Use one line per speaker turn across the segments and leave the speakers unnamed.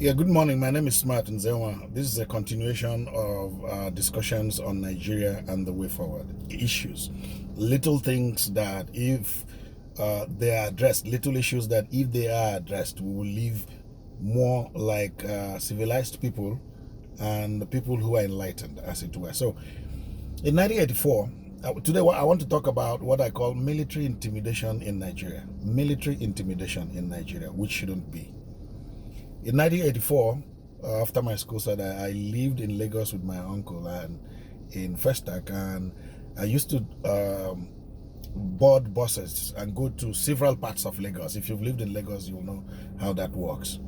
Yeah, good morning. My name is Smart Nzewa. This is a continuation of discussions on Nigeria and the way forward. Issues. Little things that if they are addressed, little issues that if they are addressed, we will live more like civilized people and people who are enlightened, as it were. So, in 1984, today I want to talk about what I call military intimidation in Nigeria. Military intimidation in Nigeria, which shouldn't be. In 1984, after my school started, I lived in Lagos with my uncle and in Festac, and I used to board buses and go to several parts of Lagos. If you've lived in Lagos, you'll know how that works.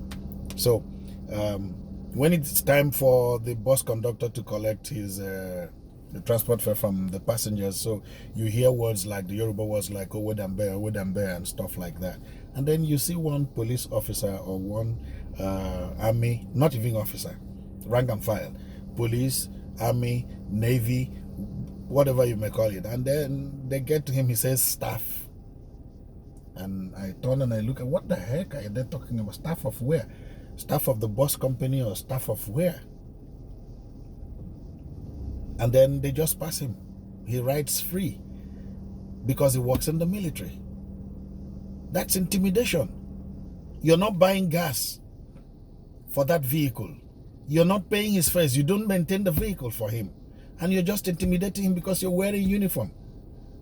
So when it's time for the bus conductor to collect his the transport fare from the passengers, so you hear words like the Yoruba words like Wedambe and stuff like that, and then you see one police officer or one army, not even officer, rank and file, police, army, navy, whatever you may call it, and then they get to him, he says staff, and I turn and I look at, what the heck are they talking about? Staff of where? Staff of the bus company or staff of where? And then they just pass him. He rides free because he works in the military. That's intimidation. You're not buying gas for that vehicle. You're not paying his fares. You don't maintain the vehicle for him. And you're just intimidating him because you're wearing uniform.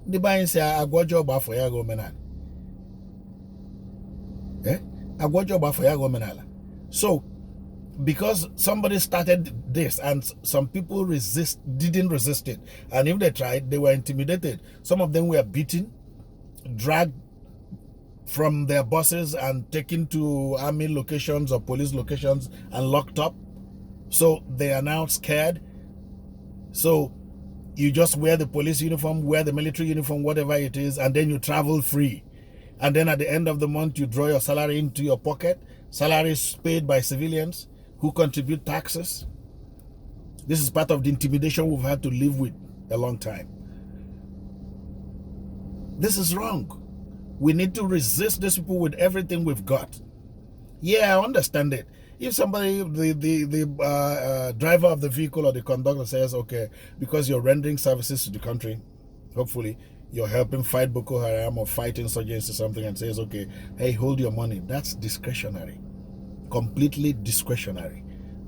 The buy say, I got job for ya go menal. I got job for ya go menal. So, because somebody started this and some people didn't resist it, and if they tried, they were intimidated. Some of them were beaten, dragged from their buses and taken to army locations or police locations and locked up. So they are now scared. So you just wear the police uniform, wear the military uniform, whatever it is, and then you travel free. And then at the end of the month, you draw your salary into your pocket. Salaries paid by civilians who contribute taxes. This is part of the intimidation we've had to live with a long time. This is wrong. We need to resist these people with everything we've got. Yeah, I understand it. If somebody, the driver of the vehicle or the conductor says, okay, because you're rendering services to the country, hopefully you're helping fight Boko Haram or fight insurgency or something, and says, okay, hey, hold your money. That's discretionary. Completely discretionary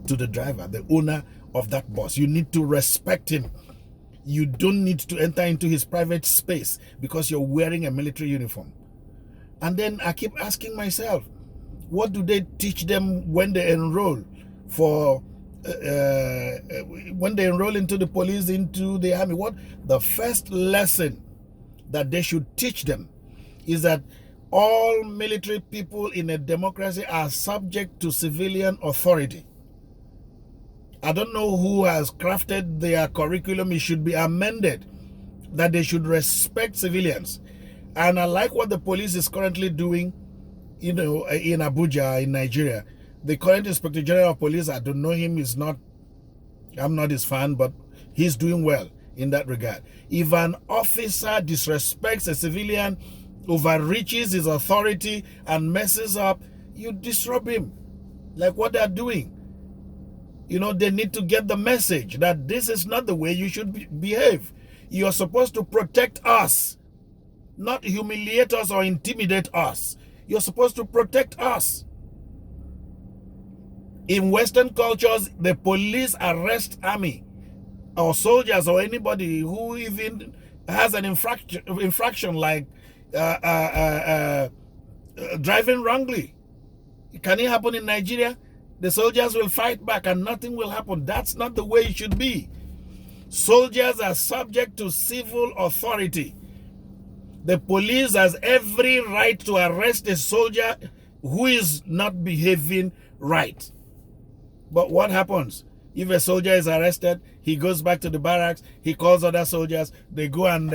to the driver, the owner of that bus. You need to respect him. You don't need to enter into his private space because you're wearing a military uniform. And then I keep asking myself, what do they teach them when they enroll for when they enroll into the police, into the army? What the first lesson that they should teach them is that all military people in a democracy are subject to civilian authority. I don't know who has crafted their curriculum. It should be amended that they should respect civilians. And I like what the police is currently doing, in Abuja, in Nigeria. The current Inspector General of Police, I don't know him, I'm not his fan, but he's doing well in that regard. If an officer disrespects a civilian, overreaches his authority and messes up, you disrupt him, like what they're doing. They need to get the message that this is not the way you should behave. You're supposed to protect us, not humiliate us or intimidate us. You're supposed to protect us. In Western cultures, the police arrest army or soldiers or anybody who even has an infraction like driving wrongly. Can it happen in Nigeria? The soldiers will fight back and nothing will happen. That's not the way it should be. Soldiers are subject to civil authority. The police has every right to arrest a soldier who is not behaving right. But what happens? If a soldier is arrested, he goes back to the barracks, he calls other soldiers, they go and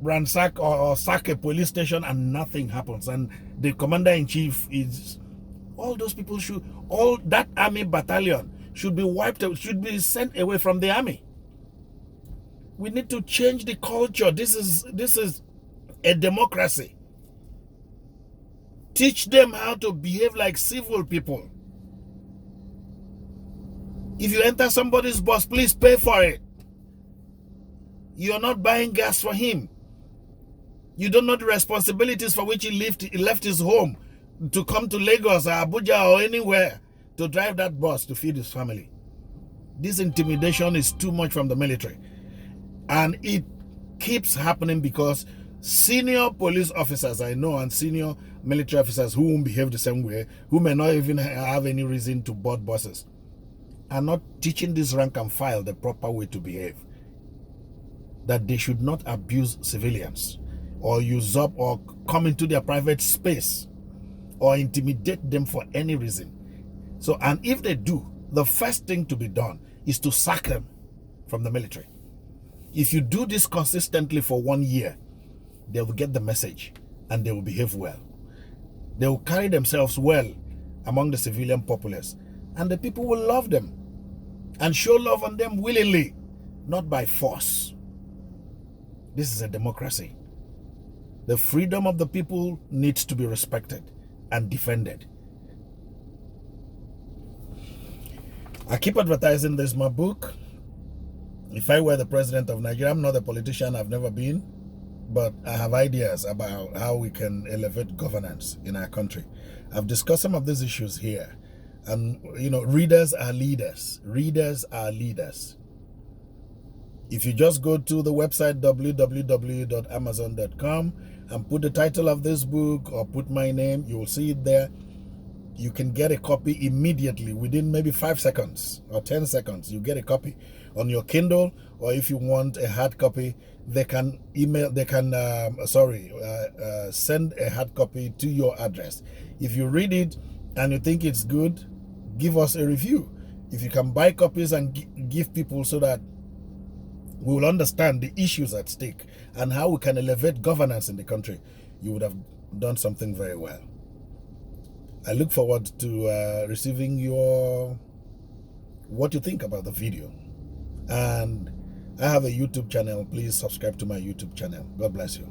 ransack or sack a police station and nothing happens. And the commander-in-chief is, all those people all that army battalion should be wiped out, should be sent away from the army. We need to change the culture. This is a democracy. Teach them how to behave like civil people. If you enter somebody's bus, please pay for it. You're not buying gas for him. You don't know the responsibilities for which he left his home to come to Lagos or Abuja or anywhere to drive that bus to feed his family. This intimidation is too much from the military. And it keeps happening because senior police officers I know and senior military officers who won't behave the same way, who may not even have any reason to board buses, are not teaching this rank and file the proper way to behave. That they should not abuse civilians or usurp or come into their private space or intimidate them for any reason. So, and if they do, the first thing to be done is to sack them from the military. If you do this consistently for 1 year, they will get the message and they will behave well. They will carry themselves well among the civilian populace, and the people will love them and show love on them willingly, not by force. This is a democracy. The freedom of the people needs to be respected and defended. I keep advertising this, my book. If I were the president of Nigeria, I'm not a politician, I've never been, but I have ideas about how we can elevate governance in our country. I've discussed some of these issues here. And, you know, readers are leaders. Readers are leaders. If you just go to the website www.amazon.com and put the title of this book or put my name, you will see it there. You can get a copy immediately within maybe 5 seconds or 10 seconds. You get a copy on your Kindle, or if you want a hard copy, they can send a hard copy to your address. If you read it and you think it's good, give us a review. If you can buy copies and give people so that we will understand the issues at stake and how we can elevate governance in the country, you would have done something very well. I look forward to receiving what you think about the video. And I have a YouTube channel. Please subscribe to my YouTube channel. God bless you.